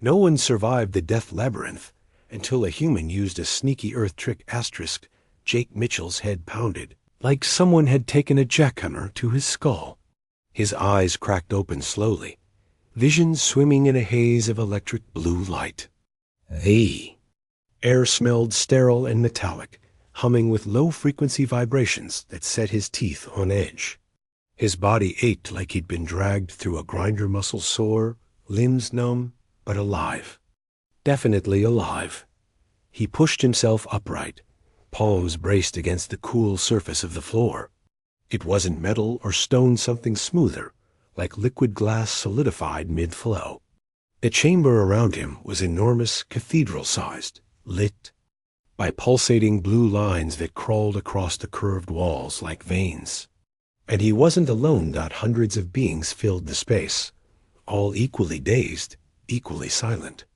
No one survived the death labyrinth until a human used a sneaky earth trick asterisk. Jake Mitchell's head pounded, like someone had taken a jackhammer to his skull. His eyes cracked open slowly, vision swimming in a haze of electric blue light. Hey! Air smelled sterile and metallic, humming with low-frequency vibrations that set his teeth on edge. His body ached like he'd been dragged through a grinder, muscle sore, limbs numb, but alive. Definitely alive. He pushed himself upright, palms braced against the cool surface of the floor. It wasn't metal or stone, something smoother, like liquid glass solidified mid-flow. The chamber around him was enormous, cathedral-sized, lit by pulsating blue lines that crawled across the curved walls like veins. And he wasn't alone. Hundreds of beings filled the space, all equally dazed, equally silent.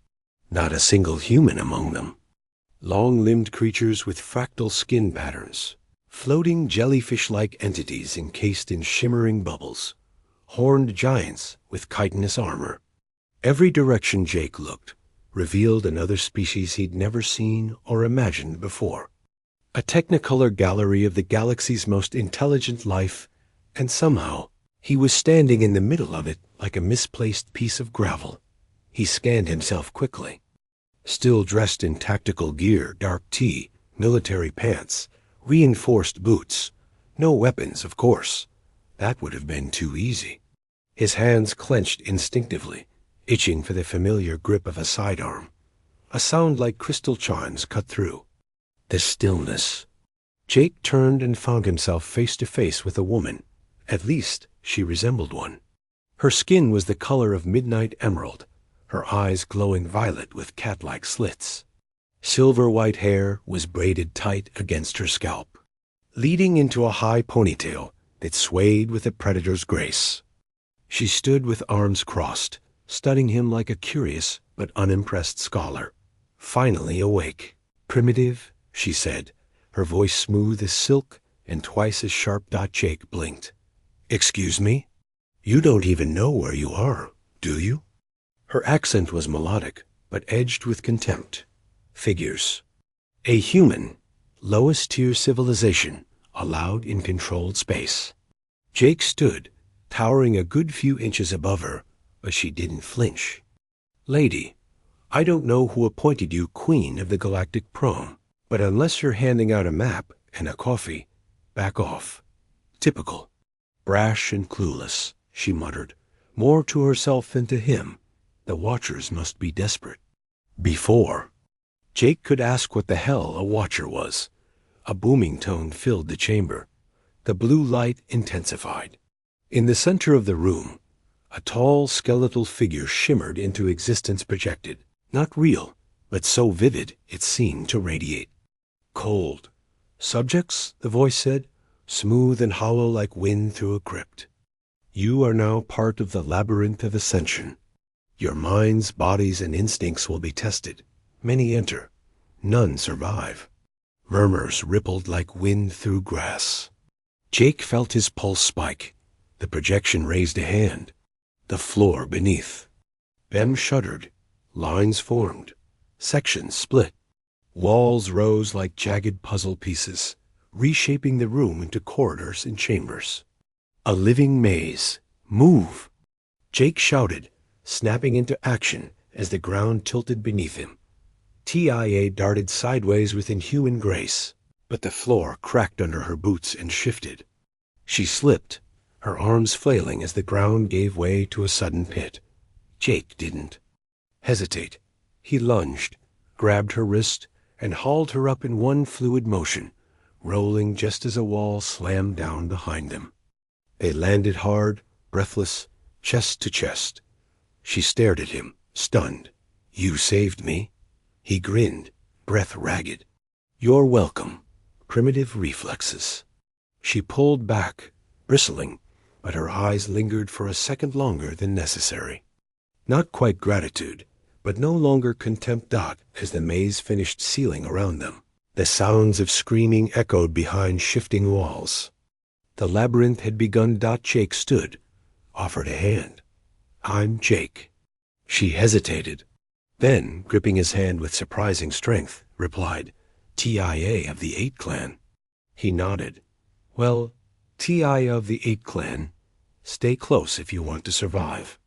Not a single human among them. Long-limbed creatures with fractal skin patterns, floating jellyfish-like entities encased in shimmering bubbles, horned giants with chitinous armor. Every direction Jake looked revealed another species he'd never seen or imagined before. A technicolor gallery of the galaxy's most intelligent life, and somehow he was standing in the middle of it like a misplaced piece of gravel. He scanned himself quickly. Still dressed in tactical gear, dark tee, military pants, reinforced boots. No weapons, of course. That would have been too easy. His hands clenched instinctively, itching for the familiar grip of a sidearm. A sound like crystal chimes cut through the stillness. Jake turned and found himself face to face with a woman. At least she resembled one. Her skin was the color of midnight emerald, her eyes glowing violet with cat-like slits. Silver-white hair was braided tight against her scalp, leading into a high ponytail that swayed with a predator's grace. She stood with arms crossed, studying him like a curious but unimpressed scholar. Finally awake. "Primitive," she said, her voice smooth as silk and twice as sharp. Jake blinked. "Excuse me? You don't even know where you are, do you?" Her accent was melodic, but edged with contempt. Figures. A human, lowest tier civilization, allowed in controlled space. Jake stood, towering a good few inches above her, but she didn't flinch. "Lady, I don't know who appointed you Queen of the Galactic Prom, but unless you're handing out a map and a coffee, back off." Typical. Brash and clueless, she muttered, more to herself than to him. The Watchers must be desperate. Before Jake could ask what the hell a Watcher was, a booming tone filled the chamber. The blue light intensified. In the center of the room, a tall skeletal figure shimmered into existence, projected. Not real, but so vivid it seemed to radiate. "Cold. Subjects," the voice said, smooth and hollow like wind through a crypt. "You are now part of the Labyrinth of Ascension. Your minds, bodies, and instincts will be tested. Many enter. None survive." Murmurs rippled like wind through grass. Jake felt his pulse spike. The projection raised a hand. The floor beneath. Bem shuddered. Lines formed. Sections split. Walls rose like jagged puzzle pieces, reshaping the room into corridors and chambers. A living maze. "Move!" Jake shouted, snapping into action as the ground tilted beneath him. TIA darted sideways with inhuman grace, but the floor cracked under her boots and shifted. She slipped, her arms flailing as the ground gave way to a sudden pit. Jake didn't hesitate. He lunged, grabbed her wrist, and hauled her up in one fluid motion, rolling just as a wall slammed down behind them. They landed hard, breathless, chest to chest. She stared at him, stunned. "You saved me." He grinned, breath ragged. "You're welcome." Primitive reflexes. She pulled back, bristling, but her eyes lingered for a second longer than necessary. Not quite gratitude, but no longer contempt. As the maze finished sealing around them, the sounds of screaming echoed behind shifting walls. The labyrinth had begun. Jake stood, offered a hand. "I'm Jake." She hesitated. Then, gripping his hand with surprising strength, replied, TIA of the 8 Clan. He nodded. Well, TIA of the 8 Clan, stay close if you want to survive.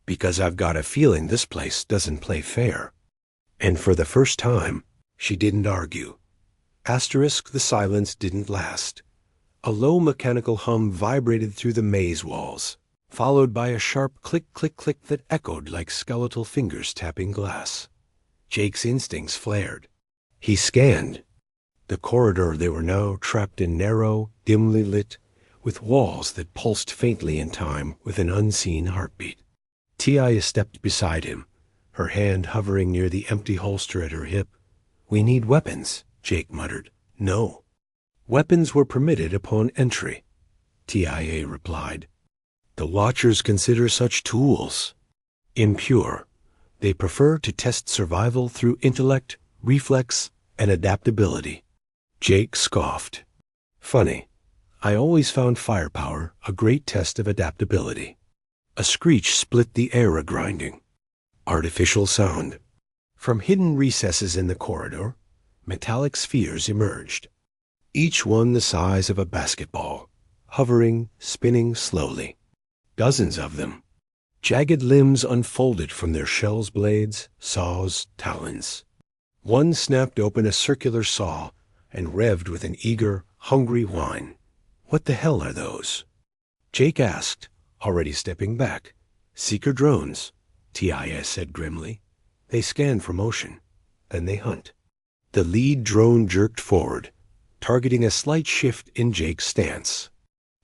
Because I've got a feeling this place doesn't play fair. And for the first time, she didn't argue. Asterisk, the silence didn't last. A low mechanical hum vibrated through the maze walls, followed by a sharp click-click-click that echoed like skeletal fingers tapping glass. Jake's instincts flared. He scanned. The corridor they were now trapped in narrow, dimly lit, with walls that pulsed faintly in time with an unseen heartbeat. Tia stepped beside him, her hand hovering near the empty holster at her hip. We need weapons, Jake muttered. No. Weapons were permitted upon entry, Tia replied. The Watchers consider such tools impure. They prefer to test survival through intellect, reflex, and adaptability. Jake scoffed. Funny. I always found firepower a great test of adaptability. A screech split the air a-grinding. Artificial sound. From hidden recesses in the corridor, metallic spheres emerged, each one the size of a basketball, hovering, spinning slowly. Dozens of them. Jagged limbs unfolded from their shells, blades, saws, talons. One snapped open a circular saw and revved with an eager, hungry whine. What the hell are those? Jake asked, already stepping back. Seeker drones, TIS said grimly. They scan for motion, then they hunt. The lead drone jerked forward, targeting a slight shift in Jake's stance.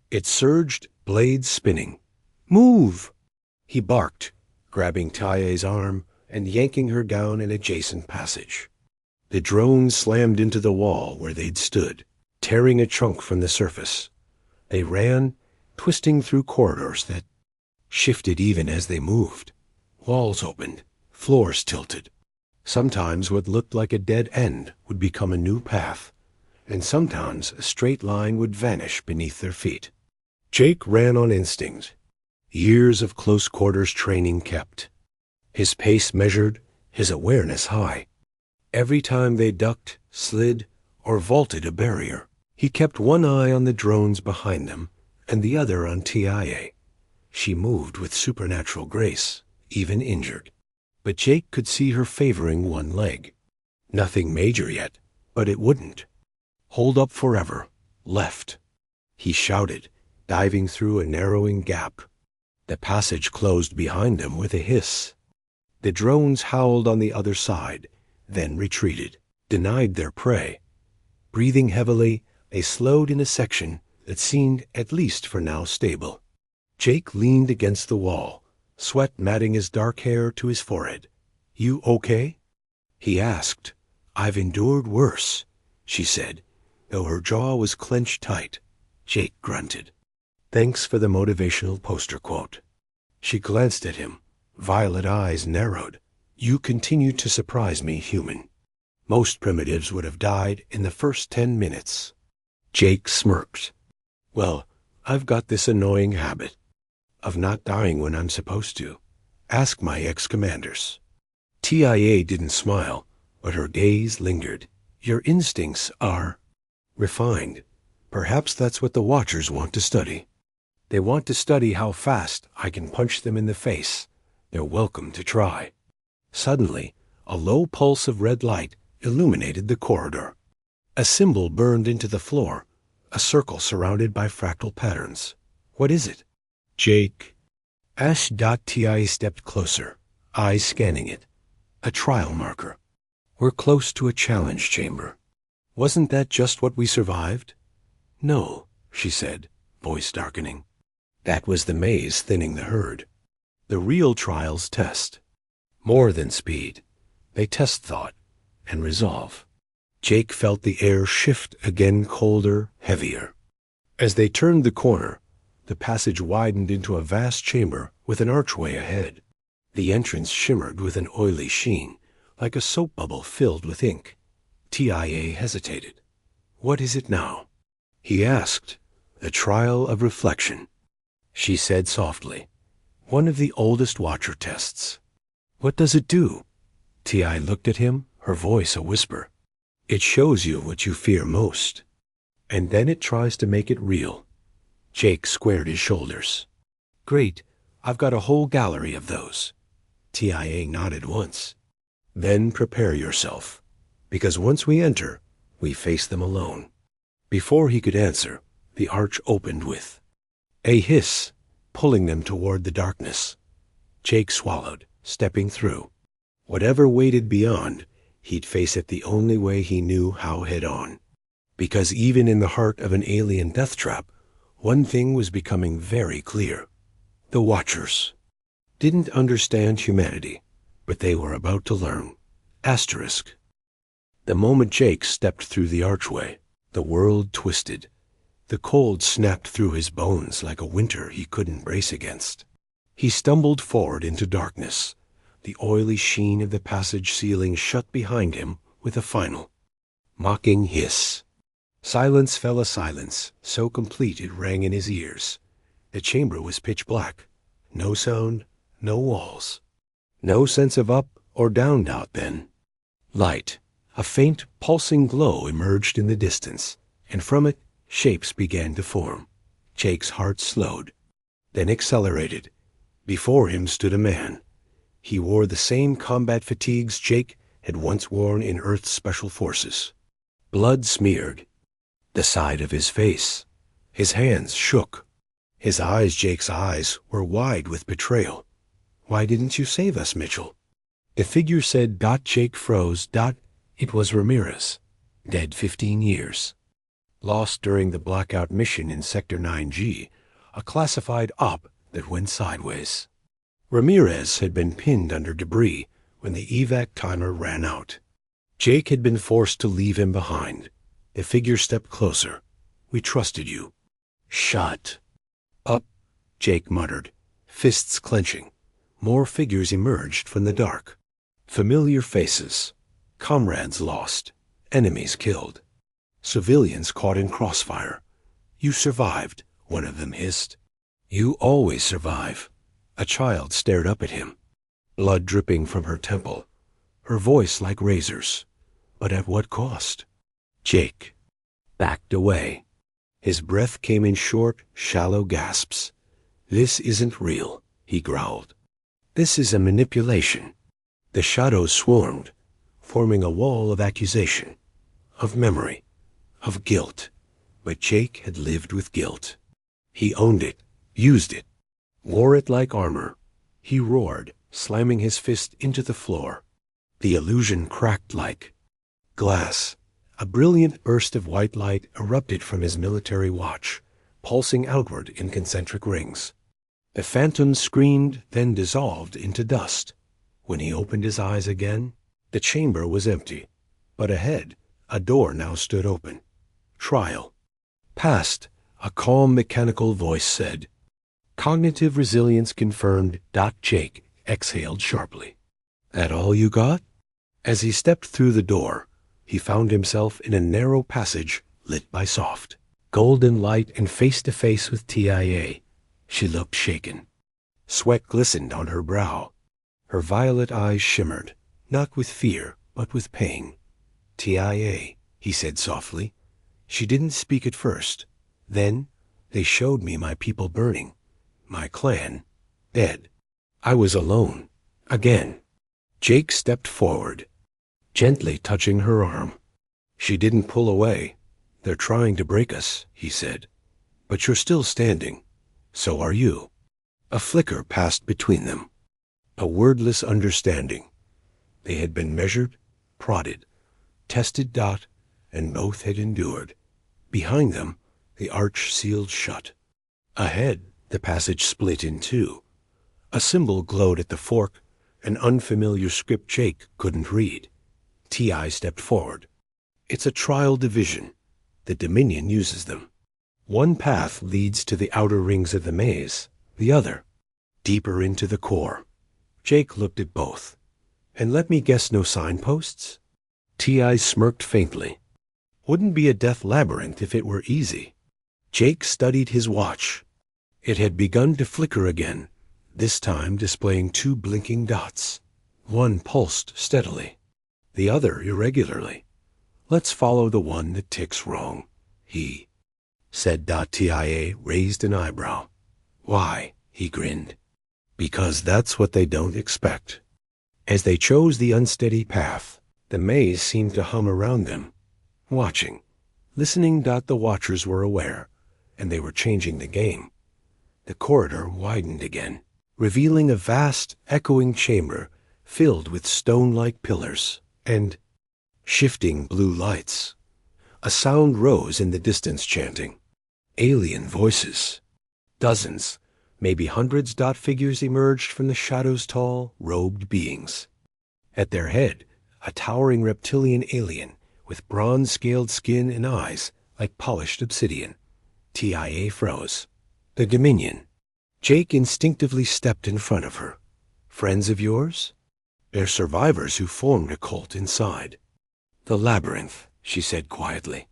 It surged, blades spinning. Move! He barked, grabbing Taiye's arm and yanking her down an adjacent passage. The drone slammed into the wall where they'd stood, tearing a chunk from the surface. They ran, twisting through corridors that shifted even as they moved. Walls opened, floors tilted. Sometimes what looked like a dead end would become a new path, and sometimes a straight line would vanish beneath their feet. Jake ran on instinct. Years of close quarters training kept. His pace measured, his awareness high. Every time they ducked, slid, or vaulted a barrier, he kept one eye on the drones behind them and the other on TIA. She moved with supernatural grace, even injured. But Jake could see her favoring one leg. Nothing major yet, but it wouldn't. Hold up forever. Left. He shouted, diving through a narrowing gap. The passage closed behind him with a hiss. The drones howled on the other side, then retreated, denied their prey. Breathing heavily, they slowed in a section that seemed, at least for now, stable. Jake leaned against the wall, sweat matting his dark hair to his forehead. You okay? He asked. I've endured worse, she said, though her jaw was clenched tight. Jake grunted. Thanks for the motivational poster quote. She glanced at him, violet eyes narrowed. You continue to surprise me, human. Most primitives would have died in the first 10 minutes. Jake smirked. Well, I've got this annoying habit of not dying when I'm supposed to. Ask my ex-commanders. TIA didn't smile, but her gaze lingered. Your instincts are refined. Perhaps that's what the Watchers want to study. They want to study how fast I can punch them in the face. They're welcome to try. Suddenly, a low pulse of red light illuminated the corridor. A symbol burned into the floor, a circle surrounded by fractal patterns. What is it? Jake. Ash.Ti stepped closer, eyes scanning it. A trial marker. We're close to a challenge chamber. Wasn't that just what we survived? No, she said, voice darkening. That was the maze thinning the herd. The real trials test. More than speed. They test thought and resolve. Jake felt the air shift again, colder, heavier. As they turned the corner, the passage widened into a vast chamber with an archway ahead. The entrance shimmered with an oily sheen, like a soap bubble filled with ink. TIA hesitated. What is it now? He asked. A trial of reflection. She said softly. One of the oldest Watcher tests. What does it do? Ti looked at him, her voice a whisper. It shows you what you fear most. And then it tries to make it real. Jake squared his shoulders. Great, I've got a whole gallery of those. TIA nodded once. Then prepare yourself, because once we enter, we face them alone. Before he could answer, the arch opened with a hiss, pulling them toward the darkness. Jake swallowed, stepping through. Whatever waited beyond, he'd face it the only way he knew how head-on. Because even in the heart of an alien death trap, one thing was becoming very clear. The Watchers didn't understand humanity, but they were about to learn. Asterisk. The moment Jake stepped through the archway, the world twisted. The cold snapped through his bones like a winter he couldn't brace against. He stumbled forward into darkness. The oily sheen of the passage ceiling shut behind him with a final, mocking hiss. Silence fell, a silence so complete it rang in his ears. The chamber was pitch black. No sound, no walls. No sense of up or down doubt then. Light, a faint, pulsing glow emerged in the distance, and from it, shapes began to form. Jake's heart slowed, then accelerated. Before him stood a man. He wore the same combat fatigues Jake had once worn in Earth's special forces. Blood smeared the side of his face. His hands shook. His eyes, Jake's eyes, were wide with betrayal. Why didn't you save us, Mitchell? The figure said. Jake froze. It was Ramirez, dead 15 years. Lost during the blackout mission in Sector 9G, a classified op that went sideways. Ramirez had been pinned under debris when the evac timer ran out. Jake had been forced to leave him behind. The figure stepped closer. We trusted you. Shut up, Jake muttered, fists clenching. More figures emerged from the dark. Familiar faces. Comrades lost. Enemies killed. Civilians caught in crossfire. You survived, one of them hissed. You always survive. A child stared up at him, blood dripping from her temple, her voice like razors. But at what cost? Jake backed away. His breath came in short, shallow gasps. This isn't real, he growled. This is a manipulation. The shadows swarmed, forming a wall of accusation, of memory, of guilt. But Jake had lived with guilt. He owned it, used it, wore it like armor. He roared, slamming his fist into the floor. The illusion cracked like glass. A brilliant burst of white light erupted from his military watch, pulsing outward in concentric rings. The phantom screamed, then dissolved into dust. When he opened his eyes again, the chamber was empty. But ahead, a door now stood open. Trial. Past, a calm mechanical voice said. Cognitive resilience confirmed. Jake exhaled sharply. That all you got? As he stepped through the door, he found himself in a narrow passage lit by soft, golden light and face-to-face with TIA. She looked shaken. Sweat glistened on her brow. Her violet eyes shimmered, not with fear, but with pain. TIA, he said softly. She didn't speak at first. Then they showed me my people burning, my clan dead. I was alone, again. Jake stepped forward, gently touching her arm. She didn't pull away. They're trying to break us, he said. But you're still standing. So are you. A flicker passed between them. A wordless understanding. They had been measured, prodded, tested. And both had endured. Behind them, the arch sealed shut. Ahead, the passage split in two. A symbol glowed at the fork, an unfamiliar script Jake couldn't read. T.I. stepped forward. It's a trial division. The Dominion uses them. One path leads to the outer rings of the maze, the other, deeper into the core. Jake looked at both. And let me guess, no signposts? T.I. smirked faintly. Wouldn't be a death labyrinth if it were easy. Jake studied his watch. It had begun to flicker again, this time displaying 2 blinking dots. One pulsed steadily, the other irregularly. "Let's follow the one that ticks wrong," he said. TIA raised an eyebrow. "Why?" he grinned. "Because that's what they don't expect." As they chose the unsteady path, the maze seemed to hum around them, watching, listening. The watchers were aware, and they were changing the game. The corridor widened again, revealing a vast, echoing chamber filled with stone-like pillars and shifting blue lights. A sound rose in the distance, chanting. Alien voices. Dozens, maybe hundreds. Figures emerged from the shadows, tall, robed beings. At their head, a towering reptilian alien with bronze-scaled skin and eyes like polished obsidian. TIA froze. The Dominion. Jake instinctively stepped in front of her. "Friends of yours?" "They're survivors who formed a cult inside." "The Labyrinth," she said quietly.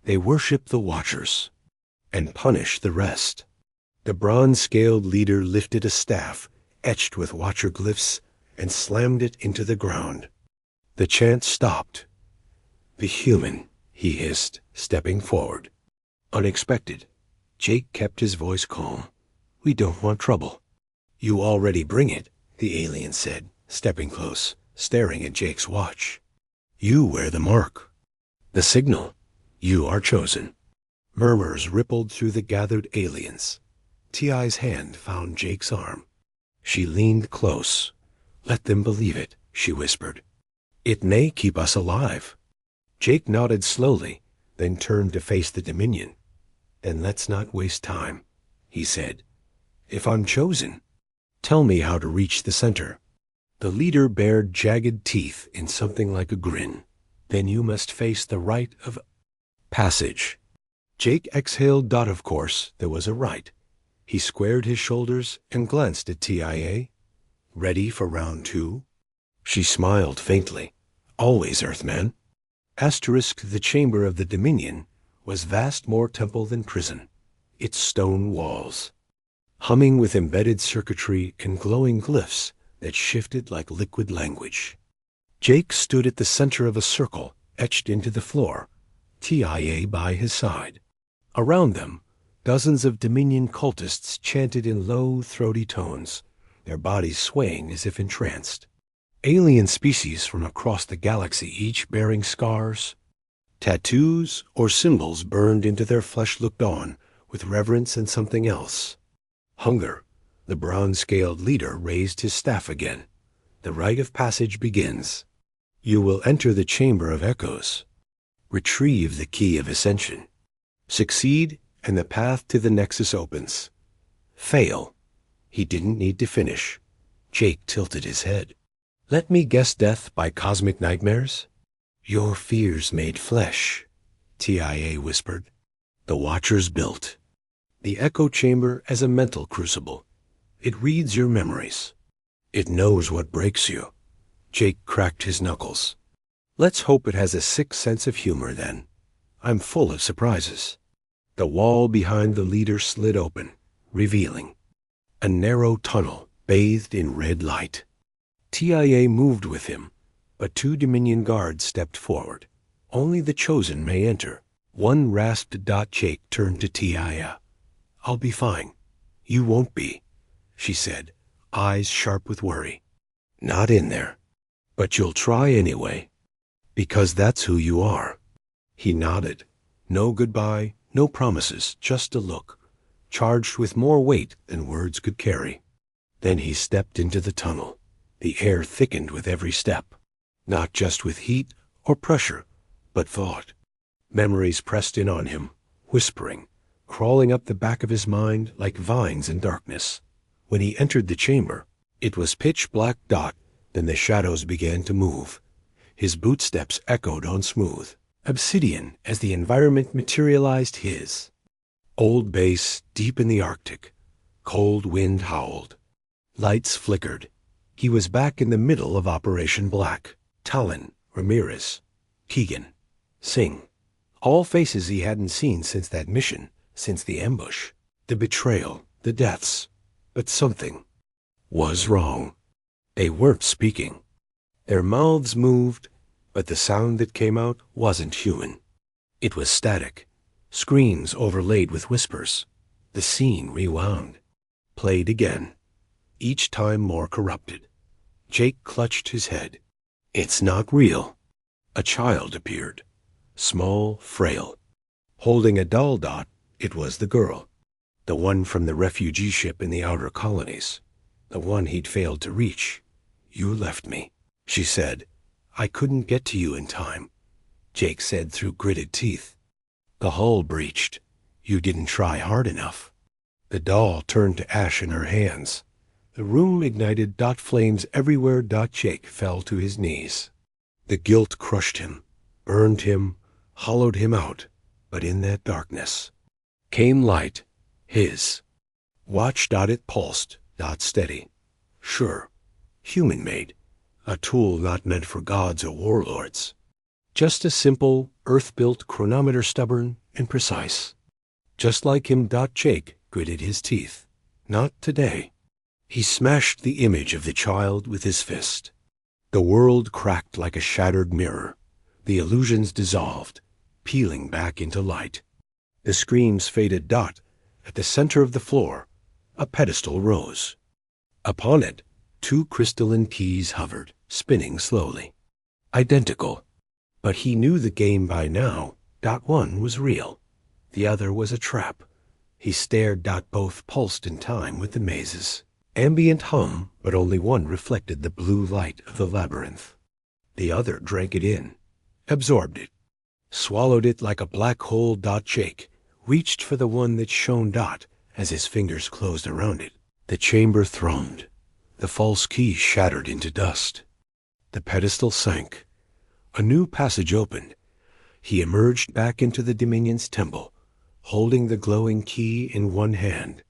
"They worship the Watchers and punish the rest." The bronze-scaled leader lifted a staff etched with Watcher glyphs and slammed it into the ground. The chant stopped. "The human," he hissed, stepping forward. Unexpected, Jake kept his voice calm. "We don't want trouble." "You already bring it," the alien said, stepping close, staring at Jake's watch. "You wear the mark. The signal. You are chosen." Murmurs rippled through the gathered aliens. Ti's hand found Jake's arm. She leaned close. "Let them believe it," she whispered. "It may keep us alive." Jake nodded slowly, then turned to face the Dominion. "Then let's not waste time," he said. "If I'm chosen, tell me how to reach the center." The leader bared jagged teeth in something like a grin. "Then you must face the rite of passage." Jake exhaled. Of course, there was a rite. He squared his shoulders and glanced at TIA. "Ready for round 2? She smiled faintly. "Always, Earthman." The chamber of the Dominion was vast, more temple than prison, its stone walls humming with embedded circuitry and glowing glyphs that shifted like liquid language. Jake stood at the center of a circle etched into the floor, TIA by his side. Around them, dozens of Dominion cultists chanted in low, throaty tones, their bodies swaying as if entranced. Alien species from across the galaxy, each bearing scars, tattoos, or symbols burned into their flesh, looked on with reverence and something else. Hunger. The bronze-scaled leader raised his staff again. "The rite of passage begins. You will enter the Chamber of Echoes. Retrieve the key of ascension. Succeed, and the path to the Nexus opens. Fail." He didn't need to finish. Jake tilted his head. "Let me guess, death by cosmic nightmares?" "Your fears made flesh," TIA whispered. The Watchers built the echo chamber as a mental crucible. It reads your memories. It knows what breaks you. Jake cracked his knuckles. "Let's hope it has a sick sense of humor then. I'm full of surprises." The wall behind the leader slid open, revealing a narrow tunnel bathed in red light. TIA moved with him, but 2 Dominion guards stepped forward. "Only the chosen may enter." One rasped. Jake turned to TIA. "I'll be fine." "You won't be," she said, eyes sharp with worry. "Not in there. But you'll try anyway. Because that's who you are." He nodded. No goodbye, no promises, just a look, charged with more weight than words could carry. Then he stepped into the tunnel. The air thickened with every step, not just with heat or pressure, but thought. Memories pressed in on him, whispering, crawling up the back of his mind like vines in darkness. When he entered the chamber, it was pitch black. Then the shadows began to move. His bootsteps echoed on smooth obsidian as the environment materialized his. Old base deep in the Arctic. Cold wind howled. Lights flickered. He was back in the middle of Operation Black. Talon, Ramirez, Keegan, Singh. All faces he hadn't seen since that mission, since the ambush, the betrayal, the deaths. But something was wrong. They weren't speaking. Their mouths moved, but the sound that came out wasn't human. It was static, screams overlaid with whispers. The scene rewound, played again, each time more corrupted. Jake clutched his head. It's not real. A child appeared, small, frail. Holding a doll dot, it was the girl, the one from the refugee ship in the outer colonies, the one he'd failed to reach. You left me, she said. I couldn't get to you in time, Jake said through gritted teeth. The hull breached. You didn't try hard enough. The doll turned to ash in her hands. The room ignited dot flames everywhere. Jake fell to his knees. The guilt crushed him, burned him, hollowed him out. But in that darkness came light, his. Watch. It pulsed. Steady. Sure, human-made. A tool not meant for gods or warlords. Just a simple, earth-built chronometer, stubborn and precise. Just like him. Jake gritted his teeth. Not today. He smashed the image of the child with his fist. The world cracked like a shattered mirror. The illusions dissolved, peeling back into light. The screams faded. At the center of the floor, a pedestal rose. Upon it, 2 crystalline keys hovered, spinning slowly. Identical. But he knew the game by now. One was real. The other was a trap. He stared. Both pulsed in time with the mazes. Ambient hum, but only one reflected the blue light of the labyrinth. The other drank it in, absorbed it, swallowed it like a black hole. Jake reached for the one that shone. As his fingers closed around it, the chamber thrummed. The false key shattered into dust. The pedestal sank. A new passage opened. He emerged back into the Dominion's temple, holding the glowing key in one hand.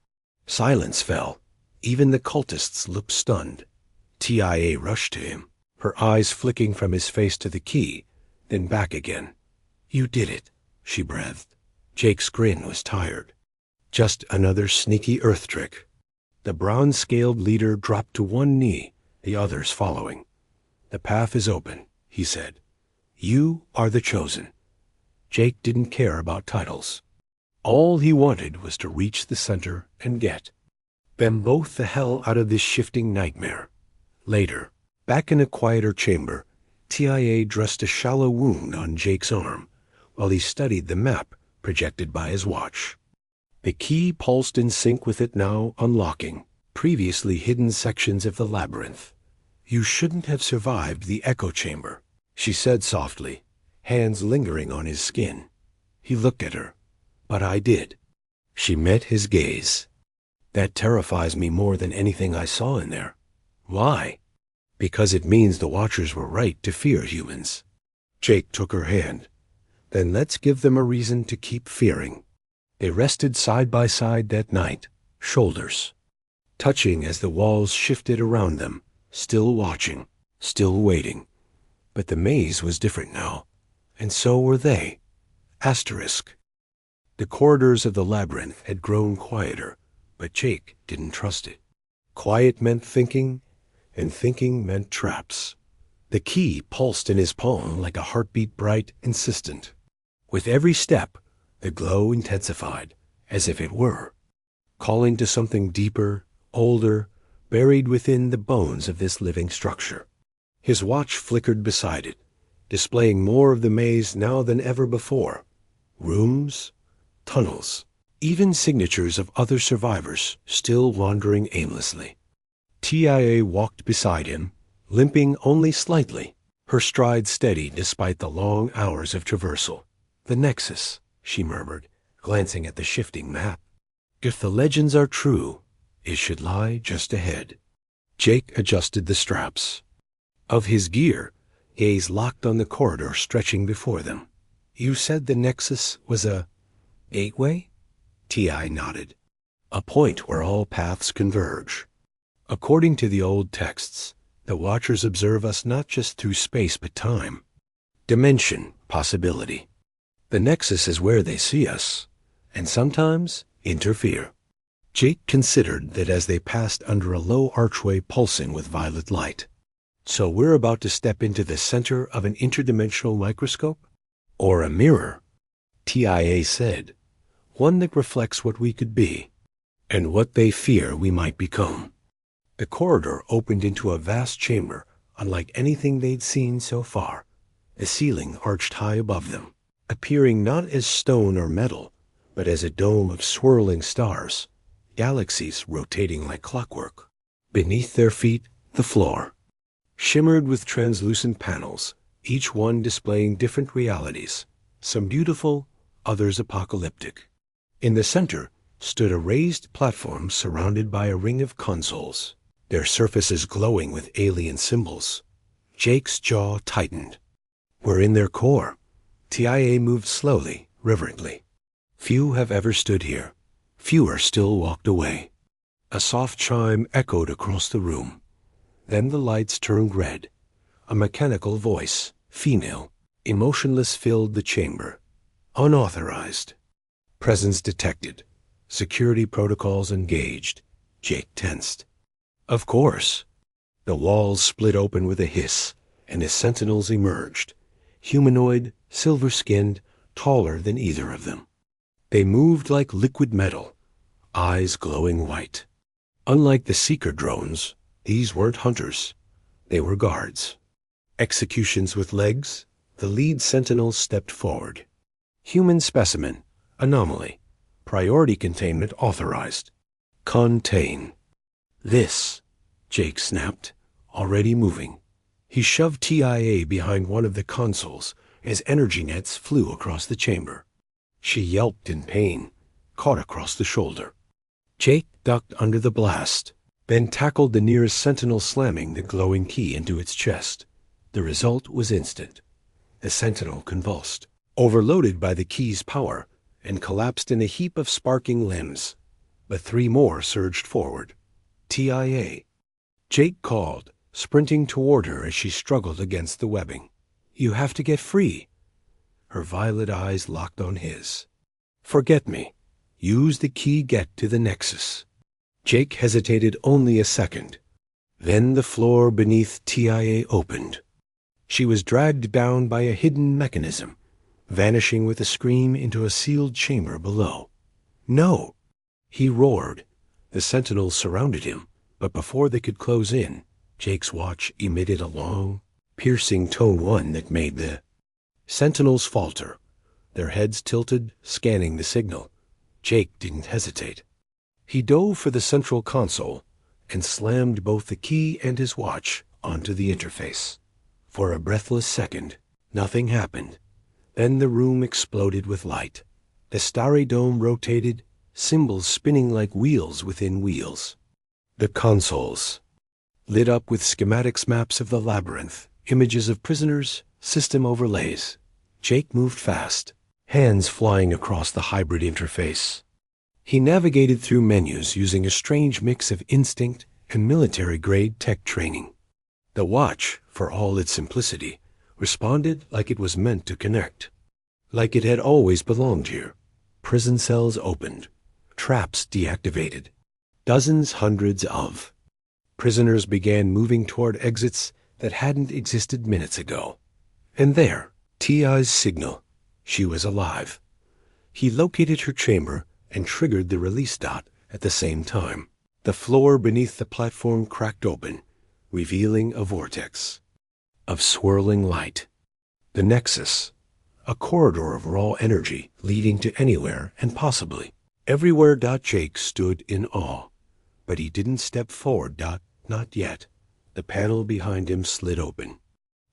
Silence fell. Even the cultists looked stunned. TIA rushed to him, her eyes flicking from his face to the key, then back again. You did it, she breathed. Jake's grin was tired. Just another sneaky earth trick. The bronze-scaled leader dropped to one knee, the others following. The path is open, he said. You are the chosen. Jake didn't care about titles. All he wanted was to reach the center and get them both the hell out of this shifting nightmare. Later, back in a quieter chamber, TIA dressed a shallow wound on Jake's arm while he studied the map projected by his watch. The key pulsed in sync with it now, unlocking previously hidden sections of the labyrinth. You shouldn't have survived the echo chamber, she said softly, hands lingering on his skin. He looked at her. But I did. She met his gaze. That terrifies me more than anything I saw in there. Why? Because it means the Watchers were right to fear humans. Jake took her hand. Then let's give them a reason to keep fearing. They rested side by side that night, shoulders touching as the walls shifted around them, still watching, still waiting. But the maze was different now, and so were they. Asterisk. The corridors of the labyrinth had grown quieter, but Jake didn't trust it. Quiet meant thinking, and thinking meant traps. The key pulsed in his palm like a heartbeat, bright, insistent. With every step, the glow intensified, as if it were, calling to something deeper, older, buried within the bones of this living structure. His watch flickered beside it, displaying more of the maze now than ever before. Rooms, tunnels, even signatures of other survivors still wandering aimlessly. TIA walked beside him, limping only slightly, her stride steady despite the long hours of traversal. The Nexus, she murmured, glancing at the shifting map. If the legends are true, it should lie just ahead. Jake adjusted the straps of his gear, gaze locked on the corridor stretching before them. You said the Nexus was a gateway? T.I. nodded. A point where all paths converge. According to the old texts, the Watchers observe us not just through space but time. Dimension, possibility. The Nexus is where they see us, and sometimes interfere. Jake considered that as they passed under a low archway pulsing with violet light. So we're about to step into the center of an interdimensional microscope? Or a mirror, TIA said. One that reflects what we could be, and what they fear we might become. The corridor opened into a vast chamber, unlike anything they'd seen so far. A ceiling arched high above them, appearing not as stone or metal, but as a dome of swirling stars, galaxies rotating like clockwork. Beneath their feet, the floor shimmered with translucent panels, each one displaying different realities, some beautiful, others apocalyptic. In the center stood a raised platform surrounded by a ring of consoles, their surfaces glowing with alien symbols. Jake's jaw tightened. We're in their core. TIA moved slowly, reverently. Few have ever stood here. Fewer still walked away. A soft chime echoed across the room. Then the lights turned red. A mechanical voice, female, emotionless, filled the chamber. Unauthorized. Presence detected. Security protocols engaged. Jake tensed. Of course. The walls split open with a hiss, and his sentinels emerged. Humanoid, silver-skinned, taller than either of them. They moved like liquid metal, eyes glowing white. Unlike the seeker drones, these weren't hunters. They were guards. Executions with legs, the lead sentinel stepped forward. Human specimen, anomaly, priority containment authorized. Contain. This, Jake snapped, already moving. He shoved TIA behind one of the consoles as energy nets flew across the chamber. She yelped in pain, caught across the shoulder. Jake ducked under the blast, then tackled the nearest sentinel, slamming the glowing key into its chest. The result was instant. The sentinel convulsed, overloaded by the key's power, and collapsed in a heap of sparking limbs. But three more surged forward. TIA. Jake called, sprinting toward her as she struggled against the webbing. You have to get free. Her violet eyes locked on his. Forget me. Use the key, get to the Nexus. Jake hesitated only a second. Then the floor beneath TIA opened. She was dragged down by a hidden mechanism, vanishing with a scream into a sealed chamber below. No! He roared. The sentinels surrounded him, but before they could close in, Jake's watch emitted a long, piercing tone, one that made the sentinels falter, their heads tilted, scanning the signal. Jake didn't hesitate. He dove for the central console and slammed both the key and his watch onto the interface. For a breathless second, nothing happened. Then the room exploded with light. The starry dome rotated, symbols spinning like wheels within wheels. The consoles lit up with schematics, maps of the labyrinth, images of prisoners, system overlays. Jake moved fast, hands flying across the hybrid interface. He navigated through menus using a strange mix of instinct and military-grade tech training. The watch, for all its simplicity, responded like it was meant to connect, like it had always belonged here. Prison cells opened, traps deactivated. Dozens, hundreds of prisoners began moving toward exits that hadn't existed minutes ago. And there, Tia's signal. She was alive. He located her chamber and triggered the release dot at the same time. The floor beneath the platform cracked open, revealing a vortex of swirling light. The Nexus, a corridor of raw energy leading to anywhere and possibly everywhere. Jake stood in awe, but he didn't step forward. Not yet. The panel behind him slid open.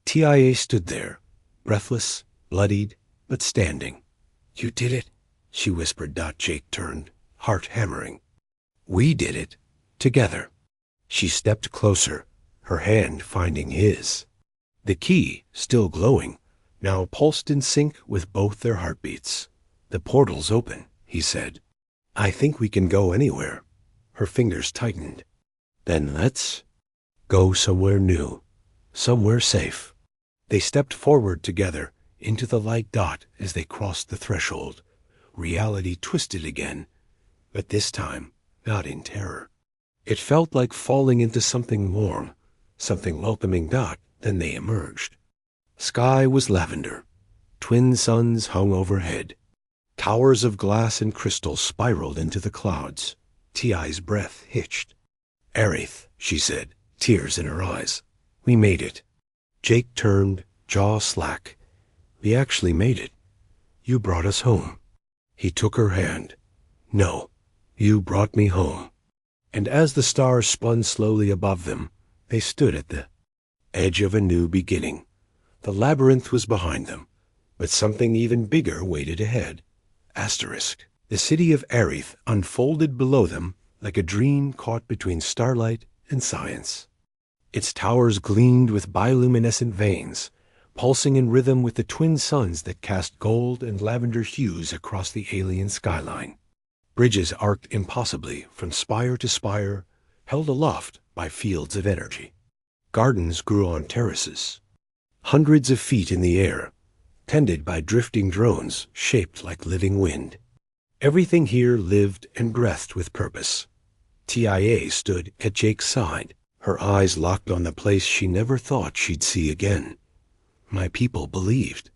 TIA stood there, breathless, bloodied, but standing. You did it, she whispered. Jake turned, heart hammering. We did it, together. She stepped closer, her hand finding his. The key, still glowing, now pulsed in sync with both their heartbeats. The portal's open, he said. I think we can go anywhere. Her fingers tightened. Then let's go somewhere new, somewhere safe. They stepped forward together into the light. As they crossed the threshold, reality twisted again, but this time not in terror. It felt like falling into something warm, something welcoming. Then they emerged. Sky was lavender. Twin suns hung overhead. Towers of glass and crystal spiraled into the clouds. Ti's breath hitched. "Aerith," she said, tears in her eyes. "We made it." Jake turned, jaw slack. "We actually made it. You brought us home." He took her hand. "No, you brought me home." And as the stars spun slowly above them, they stood at the edge of a new beginning. The labyrinth was behind them, but something even bigger waited ahead. Asterisk. The city of Aerith unfolded below them like a dream caught between starlight and science. Its towers gleamed with bioluminescent veins, pulsing in rhythm with the twin suns that cast gold and lavender hues across the alien skyline. Bridges arced impossibly from spire to spire, held aloft by fields of energy. Gardens grew on terraces, hundreds of feet in the air, tended by drifting drones shaped like living wind. Everything here lived and breathed with purpose. TIA stood at Jake's side, her eyes locked on the place she never thought she'd see again. "My people believed.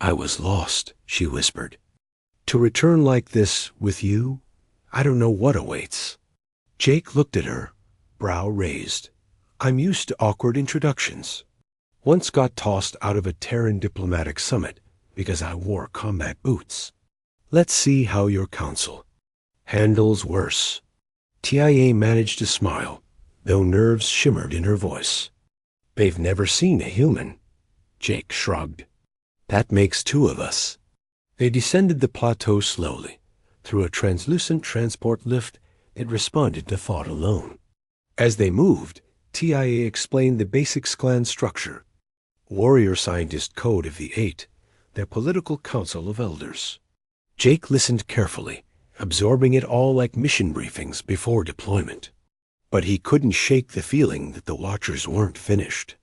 I was lost," she whispered. "To return like this with you, I don't know what awaits." Jake looked at her, brow raised. "I'm used to awkward introductions. Once got tossed out of a Terran diplomatic summit because I wore combat boots. Let's see how your council handles worse." TIA managed to smile, though nerves shimmered in her voice. "They've never seen a human." Jake shrugged. "That makes two of us." They descended the plateau slowly, through a translucent transport lift that responded to thought alone. As they moved, TIA explained the basic clan structure. Warrior Scientist Code of the Eight, their political council of elders. Jake listened carefully, absorbing it all like mission briefings before deployment. But he couldn't shake the feeling that the Watchers weren't finished.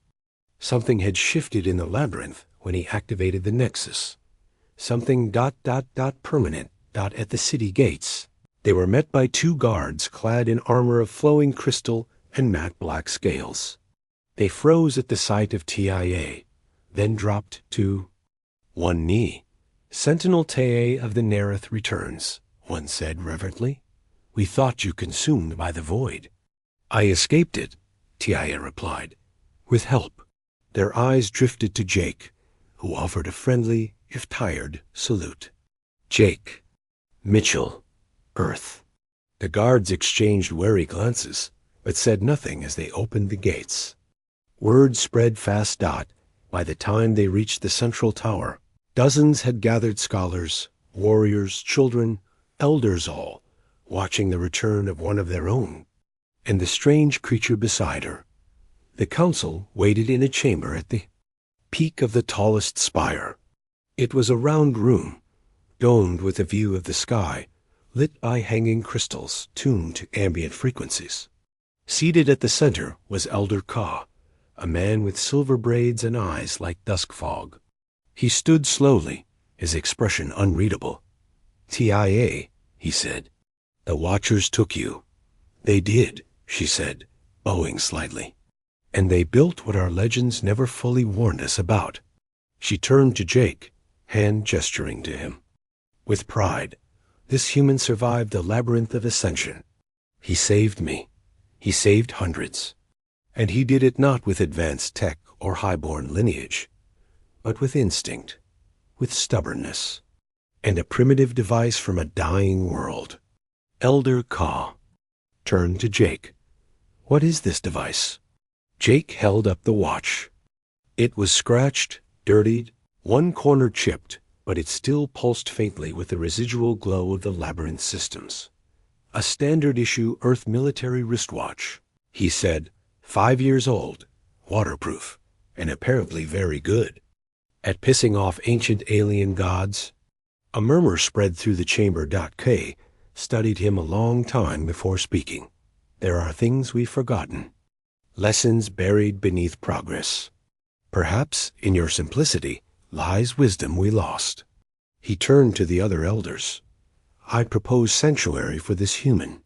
Something had shifted in the labyrinth when he activated the Nexus. Something permanent at the city gates. They were met by two guards clad in armor of flowing crystal and matte black scales. They froze at the sight of TIA, then dropped to one knee. "Sentinel Tee of the Nerith returns," one said reverently. "We thought you consumed by the void." "I escaped it," TIA replied, "with help." Their eyes drifted to Jake, who offered a friendly, if tired, salute. "Jake. Mitchell. Earth." The guards exchanged wary glances, but said nothing as they opened the gates. Word spread fast. By the time they reached the central tower, dozens had gathered, scholars, warriors, children, elders all, watching the return of one of their own, and the strange creature beside her. The council waited in a chamber at the peak of the tallest spire. It was a round room, domed with a view of the sky, lit by hanging crystals tuned to ambient frequencies. Seated at the center was Elder Ka, a man with silver braids and eyes like dusk fog. He stood slowly, his expression unreadable. "TIA," he said. "The Watchers took you." "They did," she said, bowing slightly. "And they built what our legends never fully warned us about." She turned to Jake, hand gesturing to him. "With pride, this human survived the labyrinth of ascension. He saved me. He saved hundreds. And he did it not with advanced tech or highborn lineage, but with instinct, with stubbornness, and a primitive device from a dying world." Elder Ka turned to Jake. "What is this device?" Jake held up the watch. It was scratched, dirtied, one corner chipped, but it still pulsed faintly with the residual glow of the labyrinth systems. "A standard-issue Earth military wristwatch," he said, 5 years old, waterproof, and apparently very good at pissing off ancient alien gods. A murmur spread through the chamber. K studied him a long time before speaking. "There are things we've forgotten. Lessons buried beneath progress. Perhaps in your simplicity lies wisdom we lost." He turned to the other elders. "I propose sanctuary for this human.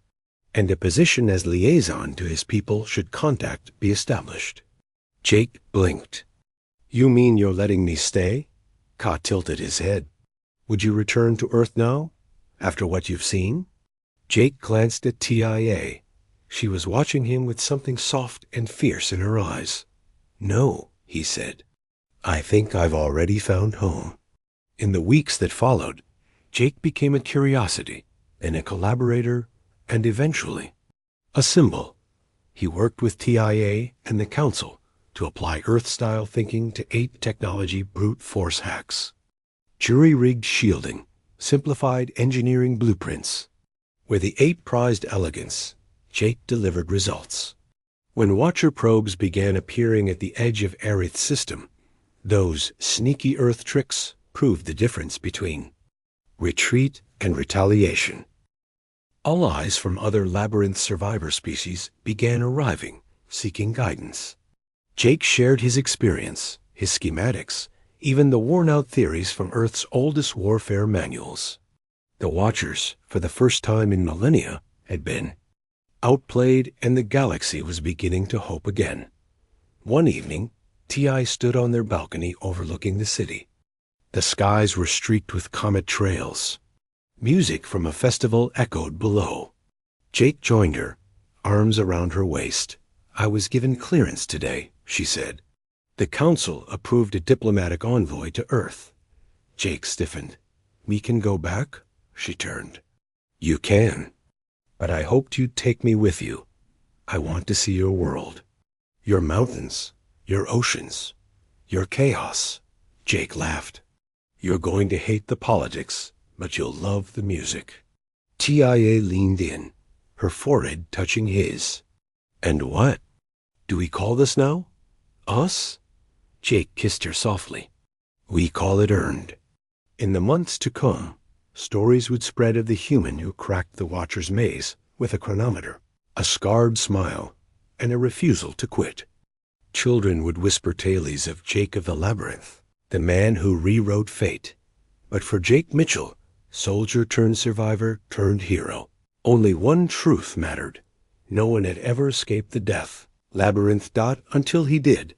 and a position as liaison to his people should contact be established. Jake blinked. You mean you're letting me stay? Ka tilted his head. Would you return to Earth now, after what you've seen? Jake glanced at TIA. She was watching him with something soft and fierce in her eyes. No, he said. I think I've already found home. In the weeks that followed, Jake became a curiosity and a collaborator and eventually a symbol. He worked with TIA and the Council to apply Earth-style thinking to 8 technology brute force hacks. Jury-rigged shielding, simplified engineering blueprints. Where the 8 prized elegance, Jake delivered results. When Watcher probes began appearing at the edge of Aerith's system, those sneaky Earth tricks proved the difference between retreat and retaliation. Allies from other Labyrinth survivor species began arriving, seeking guidance. Jake shared his experience, his schematics, even the worn-out theories from Earth's oldest warfare manuals. The Watchers, for the first time in millennia, had been outplayed, and the galaxy was beginning to hope again. One evening, TI stood on their balcony overlooking the city. The skies were streaked with comet trails. Music from a festival echoed below. Jake joined her, arms around her waist. I was given clearance today, she said. The Council approved a diplomatic envoy to Earth. Jake stiffened. We can go back? She turned. You can. But I hoped you'd take me with you. I want to see your world. Your mountains, your oceans, your chaos. Jake laughed. You're going to hate the politics, but you'll love the music. TIA leaned in, her forehead touching his. And what? Do we call this now? Us? Jake kissed her softly. We call it earned. In the months to come, stories would spread of the human who cracked the Watcher's maze with a chronometer, a scarred smile, and a refusal to quit. Children would whisper tales of Jake of the Labyrinth, the man who rewrote fate. But for Jake Mitchell, soldier turned survivor turned hero, only one truth mattered. No one had ever escaped the death Labyrinth dot until he did,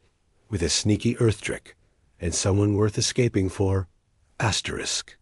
with a sneaky Earth trick, and someone worth escaping for, asterisk.